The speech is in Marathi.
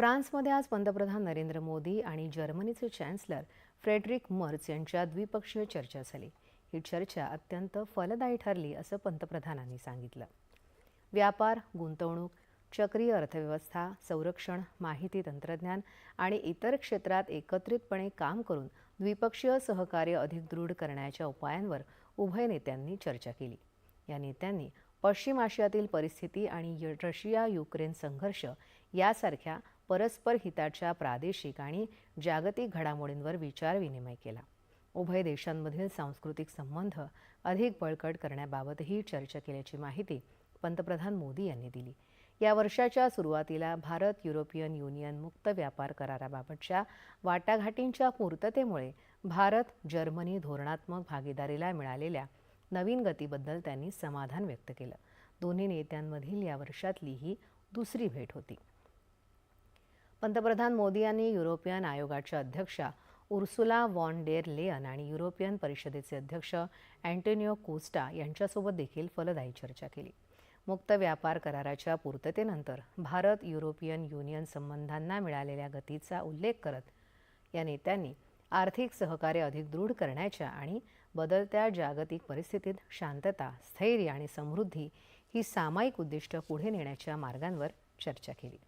फ्रान्समध्ये आज पंतप्रधान नरेंद्र मोदी आणि जर्मनीचे चॅन्सलर फ्रेडरिक मर्च यांच्यात द्विपक्षीय चर्चा झाली। ही चर्चा अत्यंत फलदायी ठरली असं पंतप्रधानांनी सांगितलं। व्यापार, गुंतवणूक, चक्रीय अर्थव्यवस्था, संरक्षण, माहिती तंत्रज्ञान आणि इतर क्षेत्रात एकत्रितपणे काम करून द्विपक्षीय सहकार्य अधिक दृढ करण्याच्या उपायांवर उभय नेत्यांनी चर्चा केली। या नेत्यांनी पश्चिम आशियातील परिस्थिती आणि रशिया-युक्रेन संघर्ष यासारख्या परस्पर हिताच्या प्रादेशिक आणि जागतिक घडामोडींवर विचारविनिमय केला। उभय देशांमधील सांस्कृतिक संबंध अधिक बळकट करण्याबाबतही चर्चा केल्याची माहिती पंतप्रधान मोदी यांनी दिली। या वर्षाच्या सुरुवातीला भारत युरोपियन युनियन मुक्त व्यापार कराराबाबतच्या वाटाघाटींच्या पूर्ततेमुळे भारत जर्मनी धोरणात्मक भागीदारीला मिळालेल्या नवीन गतीबद्दल त्यांनी समाधान व्यक्त केलं। दोन्ही नेत्यांमधील या वर्षातली ही दुसरी भेट होती। पंतप्रधान मोदी यांनी युरोपियन आयोगाच्या अध्यक्षा उर्सुला वॉन डेर लेयन आणि युरोपियन परिषदेचे अध्यक्ष अँटोनियो कोस्टा यांच्यासोबत देखील फलदायी चर्चा केली। मुक्त व्यापार कराराच्या पूर्ततेनंतर भारत युरोपियन युनियन संबंधांना मिळालेल्या गतीचा उल्लेख करत या नेत्यांनी आर्थिक सहकार्य अधिक दृढ करण्याच्या आणि बदलत्या जागतिक परिस्थितीत शांतता, स्थैर्य आणि समृद्धी ही सामायिक उद्दिष्ट पुढे नेण्याच्या मार्गांवर चर्चा केली।